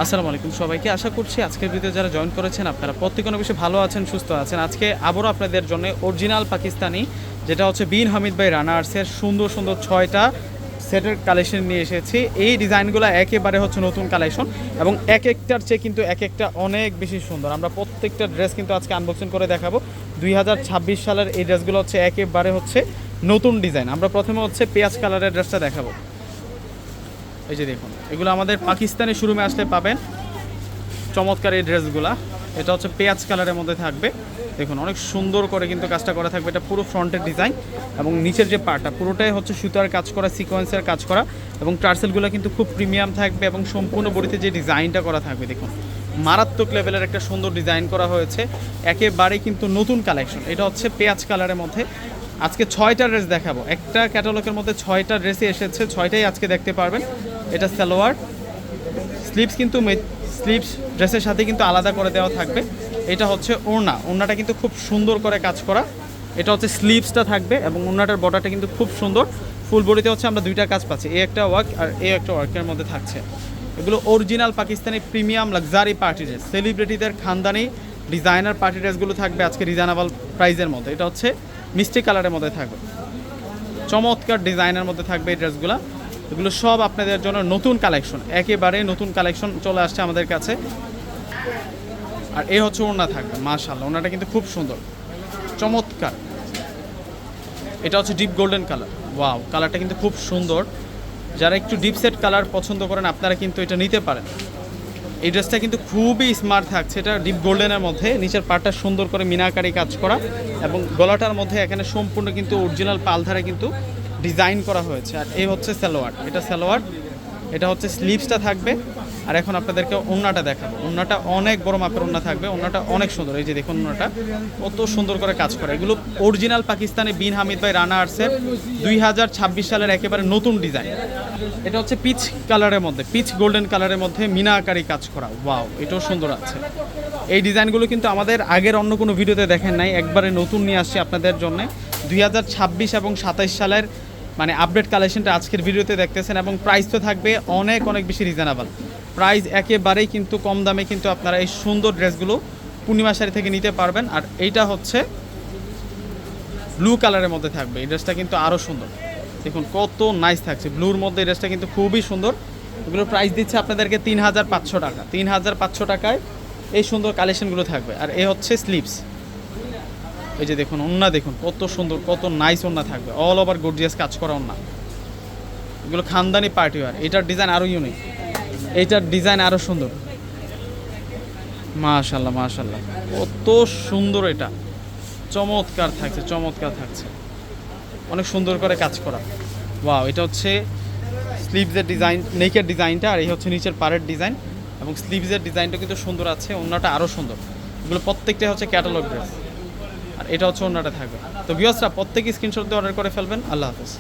আসসালামু আলাইকুম সবাইকে। আশা করছি আজকের ভিডিওতে যারা জয়েন করেছেন আপনারা প্রত্যেকে অনেক বেশি ভালো আছেন, সুস্থ আছেন। আজকে আবারও আপনাদের জন্য অরিজিনাল পাকিস্তানি যেটা হচ্ছে বিন হামিদ ভাই রানার্সের সুন্দর সুন্দর 6টা সেটের কালেকশন নিয়ে এসেছি। এই ডিজাইনগুলো একেবারে হচ্ছে নতুন কালেকশন এবং এক একটার চেয়ে কিন্তু এক একটা অনেক বেশি সুন্দর। আমরা প্রত্যেকটা ড্রেস কিন্তু আজকে আনবক্সিং করে দেখাবো। 2026 সালের এই ড্রেসগুলো হচ্ছে একেবারে হচ্ছে নতুন ডিজাইন। আমরা প্রথমে হচ্ছে পেঁয়াজ কালারের ড্রেসটা দেখাবো। এই যে দেখুন, এগুলো আমাদের পাকিস্তানি শোরুমে আসলে পাবেন। চমৎকার এই ড্রেসগুলা, এটা হচ্ছে পেঁয়াজ কালারের মধ্যে থাকবে। দেখুন অনেক সুন্দর করে কিন্তু কাজটা করা থাকবে। এটা পুরো ফ্রন্টের ডিজাইন এবং নিচের যে পার্টটা পুরোটাই হচ্ছে সুতার কাজ করা, সিকোয়েন্সের কাজ করা এবং টার্সেলগুলো কিন্তু খুব প্রিমিয়াম থাকবে এবং সম্পূর্ণ বডিতে যে ডিজাইনটা করা থাকবে দেখুন মারাত্মক লেভেলের একটা সুন্দর ডিজাইন করা হয়েছে। একেবারেই কিন্তু নতুন কালেকশন। এটা হচ্ছে পেঁয়াজ কালারের মধ্যে। আজকে 6টা ড্রেস দেখাবো। একটা ক্যাটালগের মধ্যে 6টা ড্রেসই এসেছে, 6টাই আজকে দেখতে পারবেন। এটা সালোয়ার, স্লিভস কিন্তু স্লিভস ড্রেসের সাথে কিন্তু আলাদা করে দেওয়া থাকবে। এটা হচ্ছে ওড়না, ওড়নাটা কিন্তু খুব সুন্দর করে কাজ করা। এটা হচ্ছে স্লিভসটা থাকবে এবং ওড়নাটার বর্ডারটা কিন্তু খুব সুন্দর। ফুল বডিতে হচ্ছে আমরা দুইটা কাজ পাচ্ছি, এই একটা ওয়ার্ক আর এই একটা ওয়ার্কের মধ্যে থাকছে। এগুলো original Pakistani premium luxury party dress, সেলিব্রিটিদের খানদানি ডিজাইনার পার্টি ড্রেসগুলো থাকবে আজকে রিজনেবল প্রাইসের মধ্যে। এটা হচ্ছে মিষ্টি কালারের মধ্যে থাকবে, চমৎকার ডিজাইনের মধ্যে থাকবে এই ড্রেসগুলো। এগুলো সব আপনাদের জন্য নতুন কালেকশন, একেবারে নতুন কালেকশন চলে আসছে আমাদের কাছে। আর এই হচ্ছে ওড়না থাকবে, মাশাআল্লাহ ওড়নাটা কিন্তু খুব সুন্দর, চমৎকার। এটা হচ্ছে ডিপ গোল্ডেন কালার, ওয়াও কালারটা কিন্তু খুব সুন্দর। যারা একটু ডিপ সেট কালার পছন্দ করেন আপনারা কিন্তু এটা নিতে পারেন। এই ড্রেসটা কিন্তু খুবই স্মার্ট থাকছে। এটা ডিপ গোল্ডেনের মধ্যে, নিচের পাটটা সুন্দর করে মিনাকারি কাজ করা এবং গলাটার মধ্যে এখানে সম্পূর্ণ কিন্তু অরিজিনাল পালধারে কিন্তু ডিজাইন করা হয়েছে। আর এই হচ্ছে সালোয়ার, এটা সালোয়ার, এটা হচ্ছে স্লিভসটা থাকবে। আর এখন আপনাদেরকে ওড়নাটা দেখাবো। ওড়নাটা অনেক বড় মাপের ওড়না থাকবে, ওড়নাটা অনেক সুন্দর। এই যে দেখুন ওড়নাটা কত সুন্দর করে কাজ করা। এগুলো অরিজিনাল পাকিস্তানি বিন হামিদ ভাই রানার্সের 2026 সালের একেবারে নতুন ডিজাইন। এটা হচ্ছে পিচ কালারের মধ্যে, পিচ গোল্ডেন কালারের মধ্যে মিনা আকারি কাজ করা, ওয়াও এটাও সুন্দর আছে। এই ডিজাইনগুলো কিন্তু আমাদের আগের অন্য কোনো ভিডিওতে দেখেন নাই, একবারে নতুন নিয়ে আসছি আপনাদের জন্য। 2026 এবং 27 সালের মানে আপডেট কালেকশনটা আজকের ভিডিওতে দেখতেছেন এবং প্রাইস তো থাকবে অনেক অনেক বেশি রিজনেবল প্রাইস। একেবারেই কিন্তু কম দামে কিন্তু আপনারা এই সুন্দর ড্রেসগুলো পূর্ণিমা শাড়ি থেকে নিতে পারবেন। আর এইটা হচ্ছে ব্লু কালারের মধ্যে থাকবে। এই ড্রেসটা কিন্তু আরও সুন্দর, দেখুন কত নাইস থাকছে ব্লুর মধ্যে। এই ড্রেসটা কিন্তু খুবই সুন্দর। এগুলোর প্রাইস দিচ্ছে আপনাদেরকে 3500 টাকা। 3500 টাকায় এই সুন্দর কালেকশনগুলো থাকবে। আর এই হচ্ছে স্লিভস, এই যে দেখুন ওড়না, দেখুন কত সুন্দর, কত নাইস ওড়না থাকবে, অল ওভার গর্জিয়াস কাজ করা ওড়না। এগুলো খানদানি পার্টি ওয়্যার। এটার ডিজাইন আরও ইউনিক, এইটার ডিজাইন আরও সুন্দর, মাশাআল্লাহ মাশাআল্লাহ কত সুন্দর। এটা চমৎকার থাকছে, চমৎকার থাকছে, অনেক সুন্দর করে কাজ করা, ওয়াও। এটা হচ্ছে স্লিভসের ডিজাইন, নেকের ডিজাইনটা। আর এই হচ্ছে নিচের পাড়ের ডিজাইন এবং স্লিভসের ডিজাইনটা কিন্তু সুন্দর আছে। ওড়নাটা আরও সুন্দর। এগুলো প্রত্যেকটাই হচ্ছে ক্যাটালগ ড্রেস। আর এটা হচ্ছে ওড়নাটা থাকবে। তো ভিউয়ার্সরা প্রত্যেকে স্ক্রিনশট দিয়ে অর্ডার করে ফেলবেন। আল্লাহ হাফেজ।